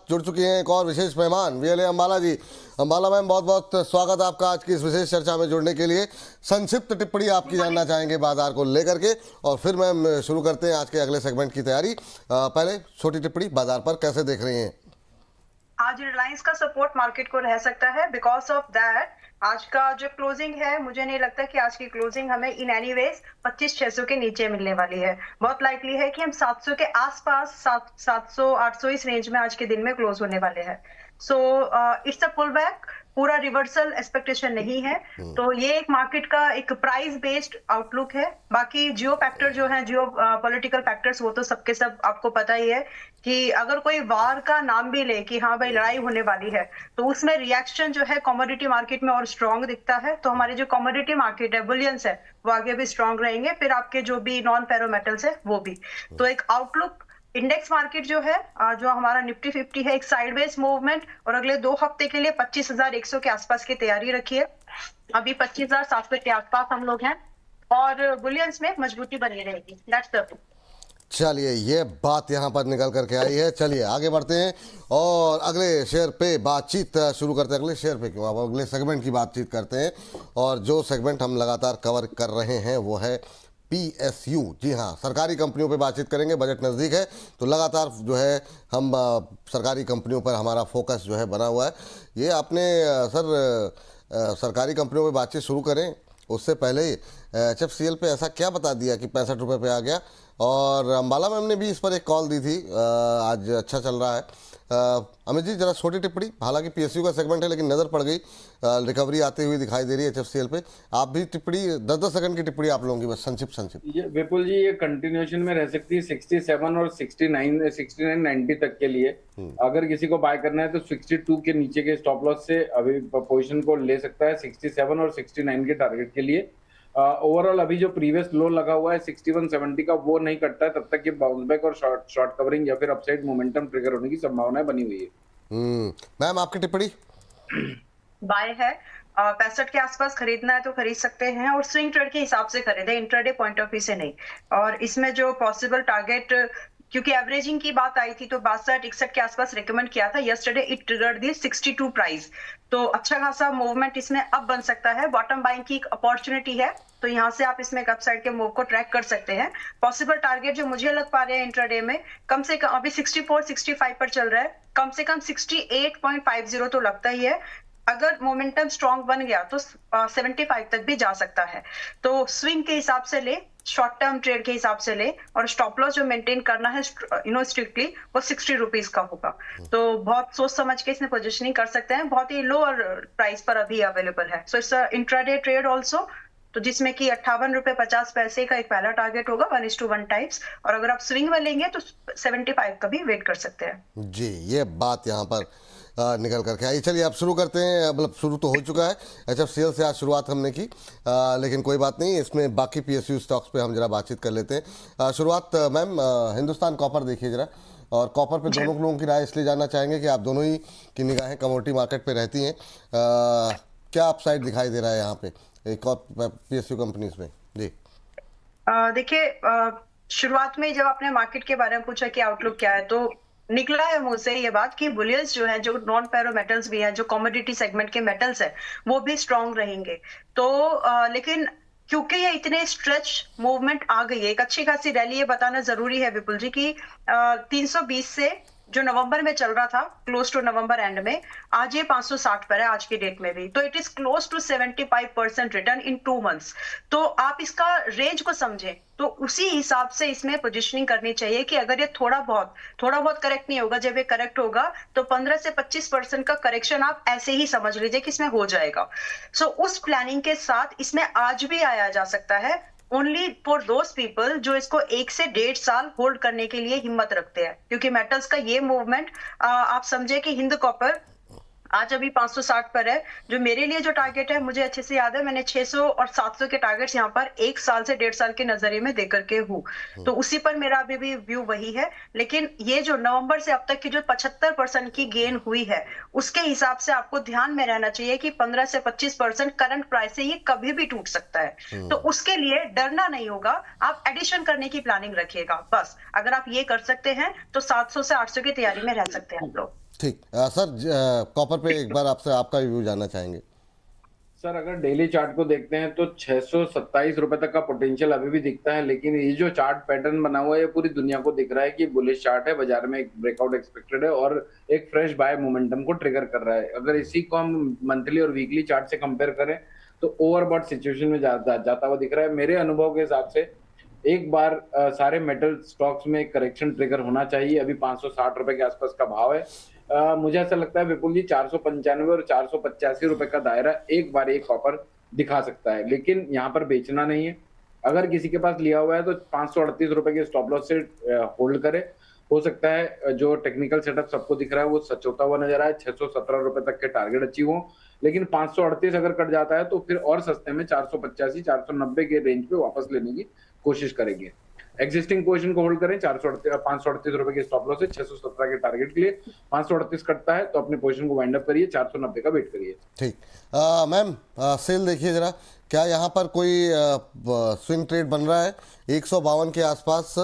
जुड़ चुकी हैं एक और विशेष मेहमान वीएलए अंबाला जी। अंबाला मैम, बहुत बहुत स्वागत आपका आज की इस विशेष चर्चा में जुड़ने के लिए। संक्षिप्त टिप्पणी आपकी जानना चाहेंगे बाजार को लेकर के, और फिर मैम शुरू करते हैं आज के अगले सेगमेंट की तैयारी। पहले छोटी टिप्पणी बाजार पर कैसे देख रही हैं? आज रिलायंस का सपोर्ट मार्केट को रह सकता है। बिकॉज ऑफ दैट आज का जो क्लोजिंग है, मुझे नहीं लगता कि आज की क्लोजिंग हमें इन एनी वेज 25,600 के नीचे मिलने वाली है। बहुत लाइकली है कि हम 700 के आसपास 700 800 इस रेंज में आज के दिन में क्लोज होने वाले हैं। So it's a pull back, पूरा रिवर्सल एक्सपेक्टेशन नहीं है। तो ये एक मार्केट का एक प्राइस बेस्ड आउटलुक है। बाकी जियो फैक्टर जो है, जियो पॉलिटिकल फैक्टर्स, वो तो सबके सब आपको पता ही है कि अगर कोई वार का नाम भी ले कि हाँ भाई लड़ाई होने वाली है, तो उसमें रिएक्शन जो है कमोडिटी मार्केट में और स्ट्रांग दिखता है। तो हमारे जो कमोडिटी मार्केट है, बुलियंस है, वो आगे भी स्ट्रांग रहेंगे। फिर आपके जो भी नॉन फेरो मेटल्स है वो भी। तो एक आउटलुक इंडेक्स मार्केट जो है, जो हमारा निफ्टी 50 है, एक साइडवेज मूवमेंट, और अगले 2 हफ्ते के लिए 25,100 के आसपास की तैयारी रखिए। अभी 25,700 के आसपास हम लोग हैं और बुलियंस में मजबूती बनी रहेगी। That's the. चलिए, ये बात यहाँ पर निकल करके आई है। चलिए आगे बढ़ते हैं और अगले शेयर पे बातचीत शुरू करते हैं। अगले शेयर पे क्यों, अब अगले सेगमेंट की बातचीत करते हैं। और जो सेगमेंट हम लगातार कवर कर रहे हैं वो है PSU। जी हाँ, सरकारी कंपनियों पे बातचीत करेंगे। बजट नज़दीक है तो लगातार जो है हम सरकारी कंपनियों पर हमारा फोकस जो है बना हुआ है। ये आपने सरकारी कंपनियों पे बातचीत शुरू करें उससे पहले ही HFCL पे ऐसा क्या बता दिया कि 65 रुपये पे आ गया। और अंबाला मैम ने भी इस पर एक कॉल दी थी। आज अच्छा चल रहा है। अमित जी, जरा छोटी टिप्पणी। हालांकि PSU का सेगमेंट है लेकिन नज़र पड़ गई, रिकवरी आती हुई दिखाई दे रही है HFCL पे। आप भी टिप्पणी, 10-10 सेकंड की टिप्पणी आप लोगों की, बस संक्षिप्त। ये विपुल जी, ये कंटिन्यूएशन में रह सकती है 67 और 69 90 तक के लिए। अगर किसी को बाय करना है तो 62 के नीचे के स्टॉप लॉस से अभी पोजीशन को ले सकता है 67 और 69 के टारगेट के लिए। ओवरऑल अभी जो प्रीवियस लो लगा हुआ है 6170 का, वो नहीं कटता है तब तक ये बाउंस बैक और शॉर्ट कवरिंग या फिर अपसाइड मोमेंटम ट्रिगर होने की संभावना बनी हुई है। मैम, आपकी टिप्पणी? बाय है, 65 के आसपास खरीदना है तो खरीद सकते हैं, और स्विंग ट्रेड के हिसाब से खरीदे, इंट्राडे पॉइंट ऑफ व्यू से नहीं। और इसमें जो पॉसिबल टारगेट, क्योंकि एवरेजिंग की बात आई थी तो 62-61 के आसपास रिकमेंड किया था। Yesterday it triggered the 62 price. तो अच्छा खासा मूवमेंट इसमें अब बन सकता है। बॉटम बाइंग की एक अपॉर्चुनिटी है, तो यहाँ से आप इसमें एक अपसाइड के मूव को ट्रैक कर सकते हैं। पॉसिबल टारगेट जो मुझे लग पा रहे हैं इंट्राडे में, कम से कम अभी 64-65 पर चल रहा है, कम से कम 68.50 तो लगता ही है। अगर मोमेंटम स्ट्रॉन्ग बन गया तो 75 तक भी जा सकता है। तो स्विंग के हिसाब से ले, शॉर्ट टर्म ट्रेड के हिसाब से ले, और स्टॉप लॉस जो मेंटेन करना है स्ट्रिक्टली वो 60 रुपीज का होगा। तो बहुत सोच समझ के इसमें पोजिशनिंग कर सकते हैं। बहुत ही लोअर प्राइस पर अभी अवेलेबल है। So it's intraday trade also, तो जिसमें कि 58 रुपए 50 पैसे का एक पहला टारगेट होगा 1:1 टाइप्स। और अगर आप स्विंग में लेंगे तो 75 का भी वेट कर सकते हैं। जी, ये बात यहाँ पर निकल करके आई। चलिए अब शुरू करते हैं। मतलब शुरू तो हो चुका है, HFCL से आज शुरुआत हमने की, लेकिन कोई बात नहीं, इसमें बाकी PSU स्टॉक्स पे हम जरा बातचीत कर लेते हैं। शुरुआत मैम, हिंदुस्तान कॉपर देखिए जरा। और कॉपर पे दोनों लोगों की राय इसलिए जानना चाहेंगे कि आप दोनों ही की निगाहें कमोडिटी मार्केट पे रहती हैं। क्या अपसाइड दिखाई दे रहा है यहाँ पे एक और PSU कंपनीज में? जी देखिए, शुरुआत में जब आपने मार्केट के बारे में पूछा कि आउटलुक क्या है, तो निकला है मुंह से ये बात कि बुलियंस जो है, जो नॉन फेरो मेटल्स भी है, जो कमोडिटी सेगमेंट के मेटल्स है, वो भी स्ट्रांग रहेंगे। तो लेकिन क्योंकि ये इतने स्ट्रेच मूवमेंट आ गई है, एक अच्छी खासी रैली, ये बताना जरूरी है विपुल जी की 320 से जो नवंबर में चल रहा था, क्लोज टू नवंबर एंड में, आज ये 560 पर है आज की डेट में भी। तो it is close to 75% return in 2 months. तो आप इसका रेंज को समझें तो उसी हिसाब से इसमें पोजीशनिंग करनी चाहिए कि अगर ये थोड़ा बहुत करेक्ट नहीं होगा, जब ये करेक्ट होगा तो 15 से 25% का करेक्शन आप ऐसे ही समझ लीजिए कि इसमें हो जाएगा। सो उस प्लानिंग के साथ इसमें आज भी आया जा सकता है, ओनली फॉर दोज पीपल जो इसको 1 से 1.5 साल होल्ड करने के लिए हिम्मत रखते हैं। क्योंकि मेटल्स का ये मूवमेंट, आप समझे कि हिंद कॉपर आज अभी 560 पर है। जो मेरे लिए जो टारगेट है, मुझे अच्छे से याद है, मैंने 600 और 700 के टारगेट्स यहाँ पर 1 साल से 1.5 साल के नजरिए में देकर के हूँ। तो उसी पर मेरा अभी भी व्यू वही है। लेकिन ये जो नवंबर से अब तक की जो 75% की गेन हुई है, उसके हिसाब से आपको ध्यान में रहना चाहिए कि 15 से 25% करंट प्राइस से ये कभी भी टूट सकता है। तो उसके लिए डरना नहीं होगा, आप एडिशन करने की प्लानिंग रखिएगा बस। अगर आप ये कर सकते हैं तो 700 से 800 की तैयारी में रह सकते हैं आप लोग। ठीक। सर कॉपर पे एक बार आपसे आपका रिव्यू जानना चाहेंगे। सर अगर डेली चार्ट को देखते हैं तो 627 रुपए तक का पोटेंशियल अभी भी दिखता है, लेकिन ये जो चार्ट पैटर्न बना हुआ है ये पूरी दुनिया को दिख रहा है कि बुलिश चार्ट है, बाजार में एक ब्रेकआउट एक्सपेक्टेड है और एक फ्रेश बाय मोमेंटम को ट्रिगर कर रहा है। अगर इसी को हम मंथली और वीकली चार्ट से कंपेयर करें तो ओवरबॉट सिचुएशन में जाता हुआ दिख रहा है। मेरे अनुभव के हिसाब से एक बार सारे मेटल स्टॉक्स में एक करेक्शन ट्रिगर होना चाहिए। अभी 560 रुपए के आसपास का भाव है। मुझे ऐसा लगता है विपुल जी 495 और 485 रुपए का दायरा एक बार एक कॉपर दिखा सकता है, लेकिन यहाँ पर बेचना नहीं है। अगर किसी के पास लिया हुआ है तो 538 रुपए के स्टॉप लॉस से होल्ड करे। हो सकता है जो टेक्निकल सेटअप सबको दिख रहा है वो सच होता हुआ नजर आए, 617 रुपए तक के टारगेट अचीव हो। लेकिन 538 अगर कट जाता है तो फिर और सस्ते में 485 490 के रेंज पे वापस लेने की कोशिश करेंगे। एग्जिस्टिंग पोजीशन को होल्ड करें 538 रुपए के स्टॉप लॉस है 617 के टारगेट के लिए। 538 कटता है तो अपने पोजीशन को वाइंड अप करिए, 490 का वेट करिए। ठीक। मैम सेल देखिए जरा, क्या यहाँ पर कोई स्विंग ट्रेड बन रहा है? 152 के आसपास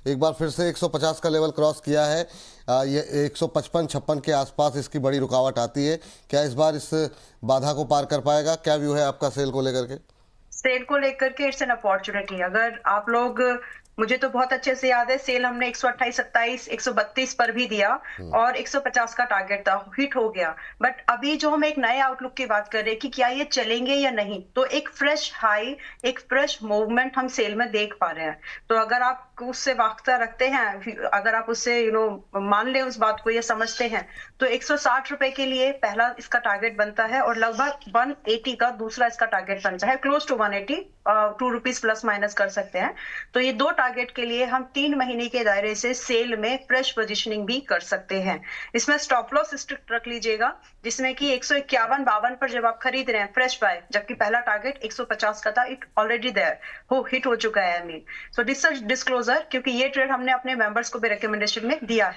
एक बार फिर से 150 का लेवल क्रॉस किया है। ये 155-56 के आसपास इसकी बड़ी रुकावट आती है। क्या इस बार इस बाधा को पार कर पाएगा? क्या व्यू है आपका सेल को लेकर के? सेल को लेकर के इट्स एन अपॉर्चुनिटी। अगर आप लोग, मुझे तो बहुत अच्छे से याद है, सेल हमने 128, 27, 132 पर भी दिया और 150 का टारगेट था, हिट हो गया। बट अभी जो हम एक नए आउटलुक की बात कर रहे हैं कि क्या ये चलेंगे या नहीं, तो एक फ्रेश हाई, एक फ्रेश मूवमेंट हम सेल में देख पा रहे हैं। तो अगर आप उससे वास्ता रखते हैं, अगर आप उससे मान ले उस बात को, ये समझते हैं, तो 160 रुपए के लिए पहला इसका टारगेट बनता है और लगभग 180 का दूसरा इसका टारगेट बनता है, close to 180, 2 rupees plus minus कर सकते हैं। तो ये दो टारगेट के लिए हम 3 महीने के दायरे से सेल में फ्रेश पोजीशनिंग भी कर सकते हैं। इसमें स्टॉप लॉस स्ट्रिक्ट रख लीजिएगा, जिसमें कि 151-52 पर जब आप खरीद रहे हैं फ्रेश बाय, जबकि पहला टारगेट 150 का था, इट ऑलरेडी देयर हिट हो चुका है। आई मीन सो डिस्क्लोजर, क्योंकि ये ट्रेड हमने अपने मेंबर्स को भी रिकमेंडेशन में दिया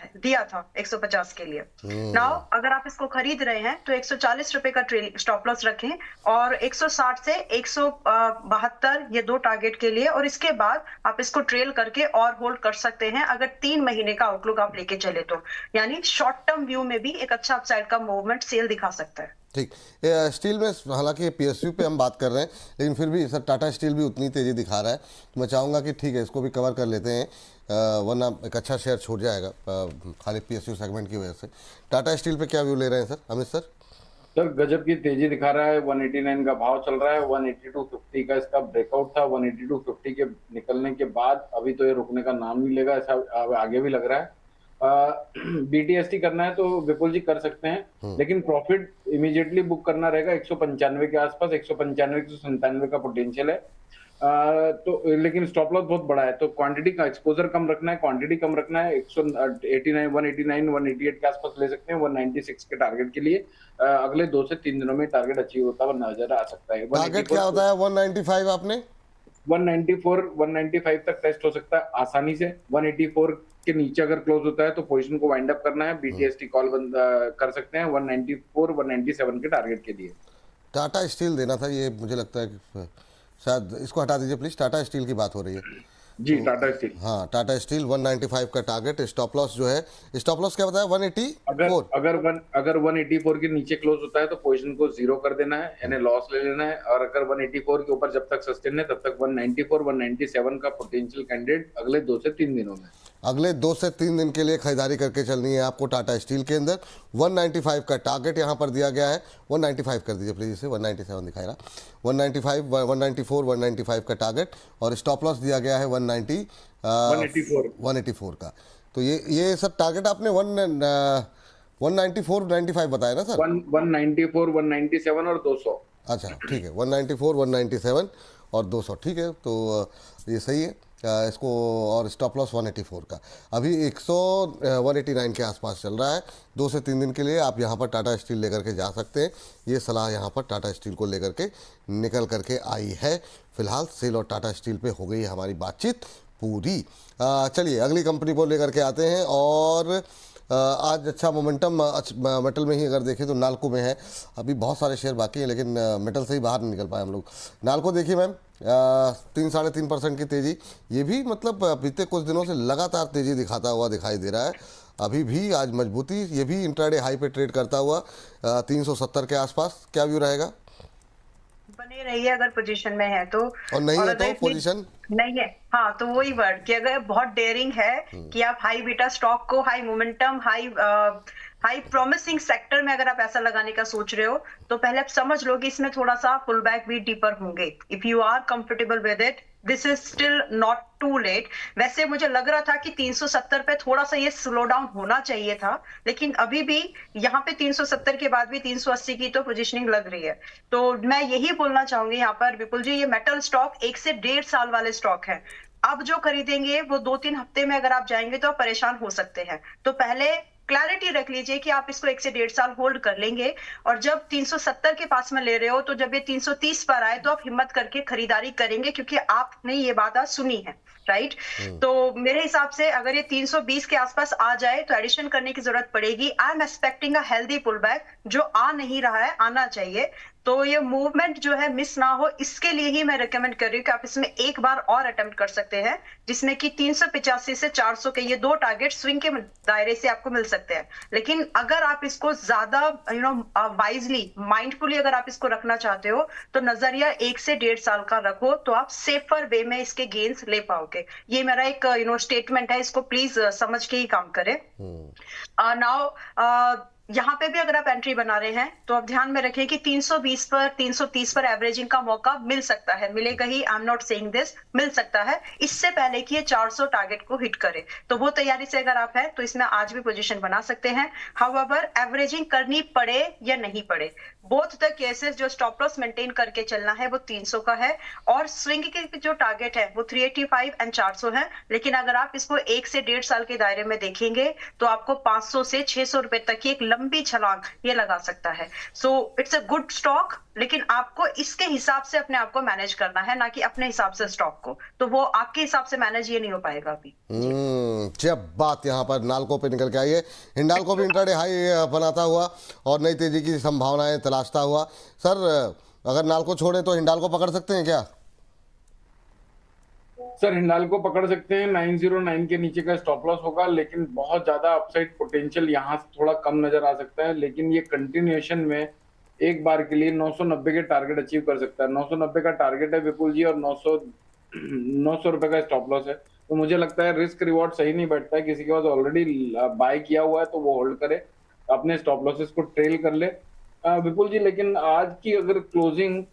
था 150 के लिए। नाउ अगर आप इसको खरीद रहे हैं तो 140 रुपए का स्टॉप लॉस रखें और 160 से 172 ये दो टारगेट के लिए, और इसके बाद आप इसको ट्रेल करके और होल्ड कर सकते हैं अगर 3 महीने का आउटलुक आप लेके चले तो। यानी शॉर्ट टर्म व्यू में भी एक अच्छा अपसाइड का मूवमेंट सेल दिखा सकता है। ठीक। स्टील में हालांकि पीएसयू पे हम बात कर रहे हैं, लेकिन फिर भी सर टाटा स्टील भी उतनी तेज़ी दिखा रहा है, तो मैं चाहूँगा कि ठीक है इसको भी कवर कर लेते हैं, वरना एक अच्छा शेयर छूट जाएगा खाली पीएसयू सेगमेंट की वजह से। टाटा स्टील पे क्या व्यू ले रहे हैं सर अमित सर? सर गजब की तेजी दिखा रहा है। 189 का भाव चल रहा है, 182.50 का इसका ब्रेकआउट था। 182.50 के निकलने के बाद अभी तो ये रुकने का नाम नहीं लेगा, ऐसा आगे भी लग रहा है। बीटीएसटी करना है तो विपुल जी कर सकते हैं, लेकिन प्रॉफिट इमीडिएटली बुक करना रहेगा 195 के आसपास। 195 197 का पोटेंशियल है। तो लेकिन स्टॉप लॉस बहुत बड़ा है, तो क्वांटिटी का एक्सपोजर कम रखना है, क्वांटिटी कम रखना है। 189 188 के आसपास ले सकते हैं 196 के टारगेट के लिए। अगले 2 से 3 दिनों में टारगेट अचीव होता हुआ नजर आ सकता है। टारगेट क्या होता है 195? आपने 194 195 तक टेस्ट हो सकता है आसानी से। 184 के नीचे अगर क्लोज होता है तो पोजीशन को वाइंड अप करना है। बीटीएसटी कॉल बंद कर सकते हैं 194 197 के टारगेट के लिए। टाटा स्टील देना था, ये मुझे लगता है कि शायद इसको हटा दीजिए प्लीज। टाटा स्टील की बात हो रही है जी, टाटा स्टील। हाँ, टाटा स्टील 195 का टारगेट। स्टॉप लॉस जो है, स्टॉप लॉस क्या बताया? 184। अगर 184 के नीचे क्लोज होता है तो पोजीशन को जीरो कर देना है, यानी लॉस ले लेना है। और अगर 184 के ऊपर जब तक सस्टेन है तब तक 194 197 का पोटेंशियल कैंडिडेट अगले 2 से 3 दिनों में, अगले 2 से 3 दिन के लिए खरीदारी करके चलनी है आपको टाटा स्टील के अंदर। 195 का टारगेट यहाँ पर दिया गया है। 195 कर दीजिए प्लीज, इसे 197 दिखाई रहा। 195 194 195 का टारगेट और स्टॉप लॉस दिया गया है 184 का। तो ये सब टारगेट आपने 194 95 बताया ना सर? 194 197 और 200। अच्छा ठीक है, 194 197 और 200, ठीक है, तो ये सही है। इसको और स्टॉप लॉस 184 का अभी 189 के आसपास चल रहा है। 2 से 3 दिन के लिए आप यहाँ पर टाटा स्टील लेकर के जा सकते हैं। ये सलाह यहाँ पर टाटा स्टील को लेकर के निकल करके आई है। फिलहाल सेल और टाटा स्टील पे हो गई हमारी बातचीत पूरी। चलिए अगली कंपनी को लेकर के आते हैं। और आज अच्छा मोमेंटम मेटल में ही अगर देखें तो नाल्को में है। अभी बहुत सारे शेयर बाकी हैं लेकिन मेटल से ही बाहर नहीं निकल पाए हम लोग। नाल्को देखिए मैम, 3-3.5% की तेज़ी, ये भी मतलब बीते कुछ दिनों से लगातार तेज़ी दिखाता हुआ दिखाई दे रहा है। अभी भी आज मजबूती, ये भी इंट्राडे हाई पे ट्रेड करता हुआ 370 के आसपास। क्या व्यू रहेगा? बने रहिए अगर पोजीशन में है तो। और नहीं है तो अगर पोजीशन नहीं है, हाँ, तो वही वर्ड कि अगर बहुत डेयरिंग है कि आप हाई बीटा स्टॉक को high momentum high promising sector में अगर आप ऐसा लगाने का सोच रहे हो तो पहले आप समझ लो कि इसमें थोड़ा सा पुल बैक भी डीपर होंगे। If you are comfortable with it, this is still not too late. वैसे मुझे लग रहा था कि 370 पे थोड़ा सा ये स्लो डाउन होना चाहिए था, लेकिन अभी भी यहाँ पे 370 के बाद भी 380 की तो पोजीशनिंग लग रही है। तो मैं यही बोलना चाहूंगी यहाँ पर विपुल जी, ये मेटल स्टॉक 1 से 1.5 साल वाले स्टॉक है। अब जो खरीदेंगे वो 2-3 हफ्ते में अगर आप जाएंगे तो आप परेशान हो सकते हैं। तो पहले क्लैरिटी रख लीजिए कि आप इसको 1 से 1.5 साल होल्ड कर लेंगे, और जब 370 के पास में ले रहे हो तो जब ये 330 पर आए तो आप हिम्मत करके खरीदारी करेंगे, क्योंकि आपने ये बात आज सुनी है, राइट। तो मेरे हिसाब से अगर ये 320 के आसपास आ जाए तो एडिशन करने की जरूरत पड़ेगी। I am expecting a healthy pull back, जो आ नहीं रहा है, आना चाहिए। तो ये मूवमेंट जो है मिस ना हो, इसके लिए ही मैं रिकमेंड कर रही हूँ कि आप इसमें एक बार और अटेम्प्ट कर सकते हैं, जिसमें कि 385 से 400 के ये 2 टारगेट स्विंग के दायरे से आपको मिल सकते हैं। लेकिन अगर आप इसको ज्यादा वाइजली माइंडफुली अगर आप इसको रखना चाहते हो तो नजरिया 1 से 1.5 साल का रखो, तो आप सेफर वे में इसके गेन्स ले पाओगे। ये मेरा एक स्टेटमेंट है, इसको प्लीज समझ के ही काम करें। नाउ यहाँ पे भी अगर आप एंट्री बना रहे हैं तो आप ध्यान में रखें कि 320 पर 330 पर एवरेजिंग का मौका मिल सकता है, मिलेगा ही, I am not saying this, मिल सकता है, इससे पहले कि ये 400 टारगेट को हिट करे। तो वो तैयारी से अगर आप हैं तो इसमें आज भी पोजीशन बना सकते हैं। हाउएवर एवरेजिंग करनी पड़े या नहीं पड़े, बोथ द केसेस जो स्टॉप लॉस मेंटेन करके चलना है वो 300 का है, और स्विंग के जो टारगेट है वो 385 एंड 400 है। लेकिन अगर आप इसको 1 से 1.5 साल के दायरे में देखेंगे तो आपको 500 से 600 रुपए तक की एक लंबी छलांग ये लगा सकता है। सो इट्स अ गुड स्टॉक, लेकिन आपको इसके हिसाब से अपने आप को मैनेज करना है, ना कि अपने हिसाब से स्टॉक को। तो वो आपके हिसाब से मैनेज ये नहीं हो पाएगा अभी। जब बात यहाँ पर नाल्को पे निकल के आई है, हिंडाल्को भी इंट्राडे हाई बनाता हुआ और नई तेजी की संभावनाएं तलाशता हुआ। सर अगर नाल्को छोड़े तो हिंडाल्को पकड़ सकते हैं क्या? सर हिंडाल्को पकड़ सकते हैं, 909 के नीचे का स्टॉप लॉस होगा, लेकिन बहुत ज्यादा अपसाइड पोटेंशियल यहाँ से थोड़ा कम नजर आ सकता है। लेकिन ये कंटिन्यूएशन में एक बार के लिए 990 के टारगेट अचीव कर सकता है। 990 का टारगेट है विपुल जी, और 900 रुपए का स्टॉप लॉस है। तो मुझे लगता है रिस्क रिवॉर्ड सही नहीं बैठता है। किसी के पास ऑलरेडी बाय किया हुआ है तो वो होल्ड करे, अपने स्टॉप लॉसेस को ट्रेल कर ले विपुल जी। लेकिन आज की अगर क्लोजिंग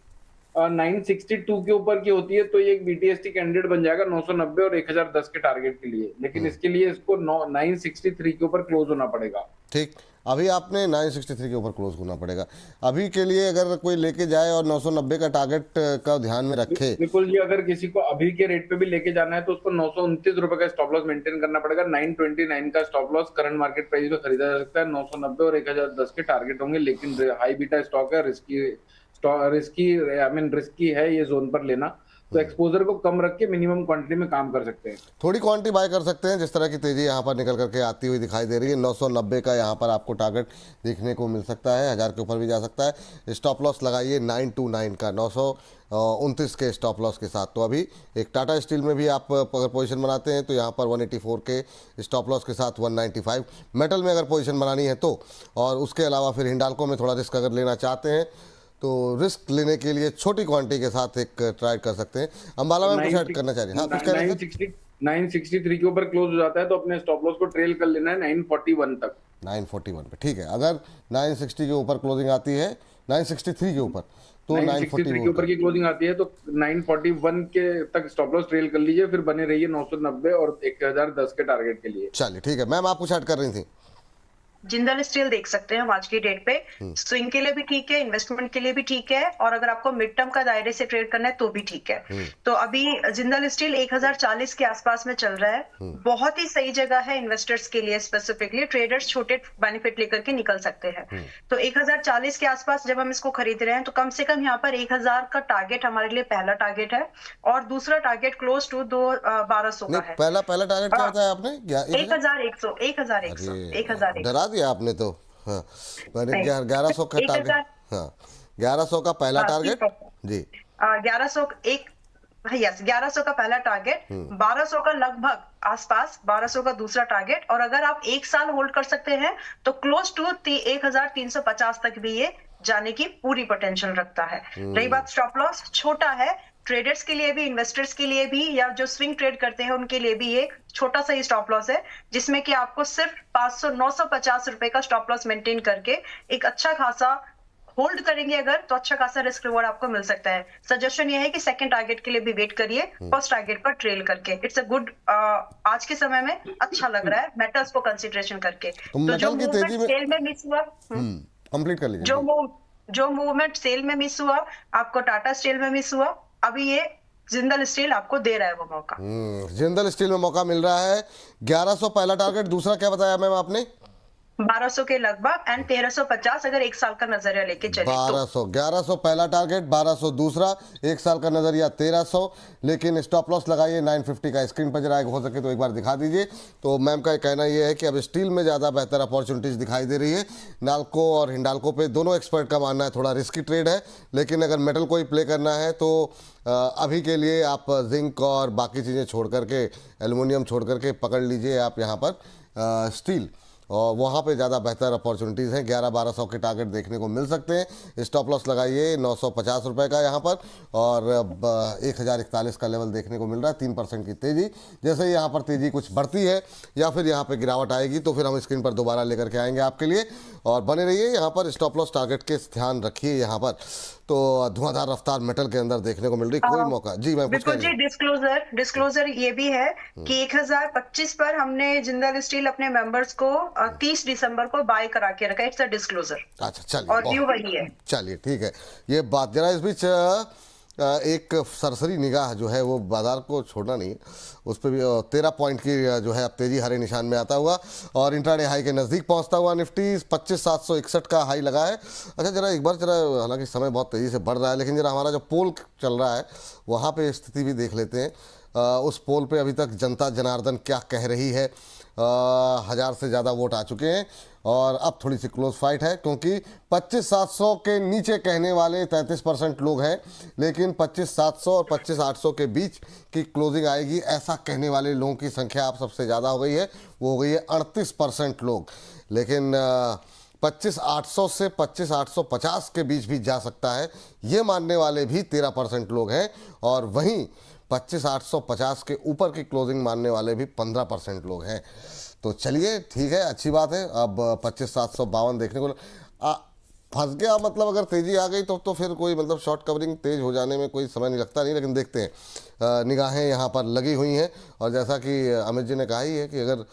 962 के ऊपर की होती है तो ये एक बीटीएसटी कैंडिडेट बन जाएगा 990 और 1010 के टारगेट के लिए। लेकिन इसके लिए इसको 963 के ऊपर क्लोज होना पड़ेगा। ठीक, अभी आपने 963 के ऊपर क्लोज होना पड़ेगा। अभी के लिए अगर कोई लेके जाए और 990 का टारगेट का ध्यान में रखे, बिल्कुल जी, अगर किसी को अभी के रेट पे भी लेके जाना है तो उसको 929 रुपए का स्टॉप लॉस मेंटेन करना पड़ेगा। 929 का stop loss current market price पे खरीदा जा सकता है। 990 और 1010 के टारगेट होंगे, लेकिन हाई बीटा स्टॉक है, रिस्की है ये जोन पर लेना। तो एक्सपोजर को कम रख के मिनिमम क्वांटिटी में काम कर सकते हैं। थोड़ी क्वांटिटी बाय कर सकते हैं। जिस तरह की तेजी यहाँ पर निकल करके आती हुई दिखाई दे रही है, 990 का यहाँ पर आपको टारगेट देखने को मिल सकता है, 1000 के ऊपर भी जा सकता है। स्टॉप लॉस लगाइए 929 का, 929 के स्टॉप लॉस के साथ। तो अभी एक टाटा स्टील में भी आप अगर पोजीशन बनाते हैं तो यहाँ पर 184 के स्टॉप लॉस के साथ 195 मेटल में अगर पोजीशन बनानी है तो, और उसके अलावा फिर हिंडाल्को में थोड़ा रिस्क अगर लेना चाहते हैं तो रिस्क लेने के लिए छोटी क्वांटिटी के साथ एक ट्राई कर सकते हैं। अंबाला में कुछ ऐड करना चाहिए? हाँ, कुछ कह रहे हैं? 963 के ऊपर क्लोज हो जाता है तो अपने स्टॉप लॉस को ट्रेल कर लेना है 941 तक। 941 पे ठीक है। अगर 960 के ऊपर क्लोजिंग आती है, 963 के ऊपर, तो 963 के ऊपर की क्लोजिंग आती है तो 941 के तक स्टॉप लॉस ट्रेल कर लीजिए, फिर बने रहिए 990 और 1010 के टारगेट के लिए। चलिए ठीक है। मैम आप कुछ ऐड कर रही थी? जिंदल स्टील देख सकते हैं हम आज की डेट पे। स्विंग के लिए भी ठीक है, इन्वेस्टमेंट के लिए भी ठीक है, और अगर आपको मिड टर्म का दायरे से ट्रेड करना है तो भी ठीक है। तो अभी जिंदल स्टील 1040 के आसपास में चल रहा है, बहुत ही सही जगह है इन्वेस्टर्स के लिए। स्पेसिफिकली ट्रेडर्स छोटे बेनिफिट लेकर के निकल सकते हैं। तो 1040 के आसपास जब हम इसको खरीद रहे हैं तो कम से कम यहाँ पर 1000 का टारगेट हमारे लिए पहला टारगेट है, और दूसरा टारगेट क्लोज टू 1200 का नहीं, है। पहला पहला टारगेट क्या बताया आपने? 1100 1100 1100। डरा दिया आपने तो। हाँ, मैंने नहीं, 1100 का 1000 टारगेट। हाँ, 1100 का पहला टारगेट। जी, 1100 एक, यस 1100 का पहला टारगेट, 1200 का लगभग आसपास, 1200 का दूसरा टारगेट, और अगर आप एक साल होल्ड कर सकते हैं तो क्लोज टू 1350 तक भी ये जाने की पूरी पोटेंशियल रखता है। रही बात स्टॉप लॉस, छोटा है, ट्रेडर्स के लिए भी, इन्वेस्टर्स के लिए भी, या जो स्विंग ट्रेड करते हैं उनके लिए भी एक छोटा सा ही स्टॉप लॉस है, जिसमें कि आपको सिर्फ 950 रुपए का स्टॉप लॉस मेंटेन करके एक अच्छा खासा होल्ड करेंगे अगर, तो अच्छा खासा रिस्क रिवॉर्ड आपको मिल सकता है। सजेशन ये है कि सेकंड टारगेट के लिए भी वेट करिए, फर्स्ट टारगेट पर ट्रेल करके। इट्स अ गुड, आज के समय में अच्छा लग रहा है मेटल्स को कंसीडरेशन करके। तो तो जो मेटल की तेजी मूवमेंट में सेल में मिस हुआ, कंप्लीट कर लीजिए। जो मूवमेंट सेल में मिस हुआ, आपको टाटा स्टील में मिस हुआ, अभी ये जिंदल स्टील आपको दे रहा है वो मौका। जिंदल स्टील में मौका मिल रहा है। 1100 पहला टारगेट, दूसरा क्या बताया मैम आपने? 1200 के लगभग, एंड 1350 अगर एक साल का नजरिया लेके चले तो। 1200, 1100 पहला टारगेट, 1200 दूसरा, एक साल का नजरिया 1300, लेकिन स्टॉप लॉस लगाइए 950 का। स्क्रीन पर जरा हो सके तो एक बार दिखा दीजिए। तो मैम का कहना यह है कि अब स्टील में ज़्यादा बेहतर अपॉर्चुनिटीज दिखाई दे रही है। नाल्को और हिंडाल्को पे दोनों एक्सपर्ट का मानना है थोड़ा रिस्की ट्रेड है, लेकिन अगर मेटल को ही प्ले करना है तो अभी के लिए आप जिंक और बाकी चीज़ें छोड़ करके, एल्युमिनियम छोड़ करके पकड़ लीजिए आप यहाँ पर स्टील, और वहाँ पे ज़्यादा बेहतर अपॉर्चुनिटीज़ हैं। 11-1200 के टारगेट देखने को मिल सकते हैं। स्टॉप लॉस लगाइए 950 रुपये का यहाँ पर, और 1041 का लेवल देखने को मिल रहा है। 3% की तेज़ी, जैसे ही यहाँ पर तेज़ी कुछ बढ़ती है या फिर यहाँ पे गिरावट आएगी तो फिर हम स्क्रीन पर दोबारा लेकर के आएंगे आपके लिए। और बने रहिए यहाँ पर, स्टॉप लॉस टारगेट के ध्यान रखिए यहाँ पर। तो धुआंधार रफ्तार मेटल के अंदर देखने को मिल रही, कोई मौका। जी मैं कुछ बिल्कुल जी, डिस्क्लोजर ये भी है कि 1025 पर हमने जिंदल स्टील अपने मेंबर्स को 30 दिसंबर को बाय करा के रखा है। It's a disclosure. अच्छा चलिए, और व्यू वही है। चलिए ठीक है। ये बात जरा इस बीच एक सरसरी निगाह जो है वो बाजार को छोड़ना नहीं है, उस पर भी 13 पॉइंट की जो है अब तेजी हरे निशान में आता हुआ, और इंट्राडे हाई के नज़दीक पहुंचता हुआ निफ्टी 25,761 का हाई लगा है। अच्छा जरा एक बार जरा, हालांकि समय बहुत तेज़ी से बढ़ रहा है, लेकिन जरा हमारा जो पोल चल रहा है वहाँ पे स्थिति भी देख लेते हैं। उस पोल पे अभी तक जनता जनार्दन क्या कह रही है। 1000 से ज़्यादा वोट आ चुके हैं, और अब थोड़ी सी क्लोज फाइट है, क्योंकि 25,700 के नीचे कहने वाले 33% लोग हैं, लेकिन 25,700 और 25,800 के बीच की क्लोजिंग आएगी ऐसा कहने वाले लोगों की संख्या अब सबसे ज़्यादा हो गई है, वो हो गई है 38% लोग। लेकिन 25,800 से 25,850 के बीच भी जा सकता है, ये मानने वाले भी 13% लोग हैं, और वहीं 25,850 के ऊपर की क्लोजिंग मानने वाले भी 15% लोग हैं। तो चलिए ठीक है, अच्छी बात है। अब 25,752 देखने को फंस गया, मतलब अगर तेज़ी आ गई तो फिर कोई मतलब शॉर्ट कवरिंग तेज़ हो जाने में कोई समय नहीं लगता नहीं, लेकिन देखते हैं। निगाहें यहाँ पर लगी हुई हैं, और जैसा कि अमित जी ने कहा ही है कि अगर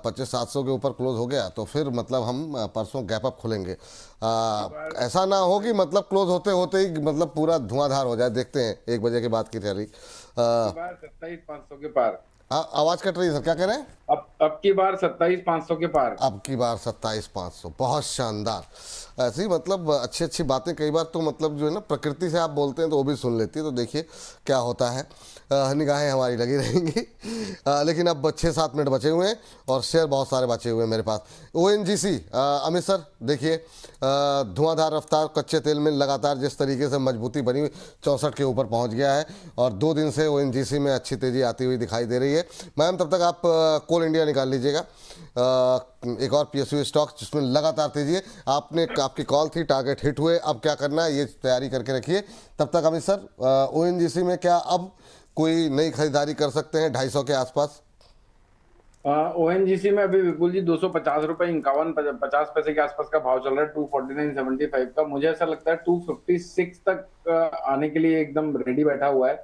25,700 के ऊपर क्लोज हो गया तो फिर मतलब हम परसों गैप अप खुलेंगे। ऐसा ना हो कि मतलब क्लोज होते होते ही मतलब पूरा धुआंधार हो जाए। देखते हैं 1 बजे के बाद की तैयारी। 27,500 के पार। आवाज़ कट रही है सर, क्या कह रहे हैं? अब की बार 27,500 के पार। अब की बार 27,500, बहुत शानदार। ऐसी मतलब अच्छी अच्छी बातें कई बार तो मतलब जो है ना प्रकृति से आप बोलते हैं तो वो भी सुन लेती है। तो देखिए क्या होता है, निगाहें हमारी लगी रहेंगी। लेकिन अब 6-7 मिनट बचे हुए हैं और शेयर बहुत सारे बचे हुए हैं मेरे पास। ONGC अमित सर देखिए, धुआंधार रफ्तार कच्चे तेल में लगातार जिस तरीके से मजबूती बनी हुई 64 के ऊपर पहुंच गया है, और 2 दिन से ONGC में अच्छी तेज़ी आती हुई दिखाई दे रही है। मैम तब तक आप कोल इंडिया निकाल लीजिएगा, एक और PSU स्टॉक जिसमें लगातार तेजी है। आपकी कॉल थी, टारगेट हिट हुए, अब क्या करना है ये तैयारी करके रखिए। तब तक अमित सर ONGC में क्या अब कोई नई खरीदारी कर सकते हैं 250 के आसपास? ONGC में अभी विपुल जी 250 रुपए 51-50 पैसे के आसपास का भाव चल रहा है, 249.75 का। मुझे ऐसा लगता है 256 तक आने के लिए एकदम रेडी बैठा हुआ है।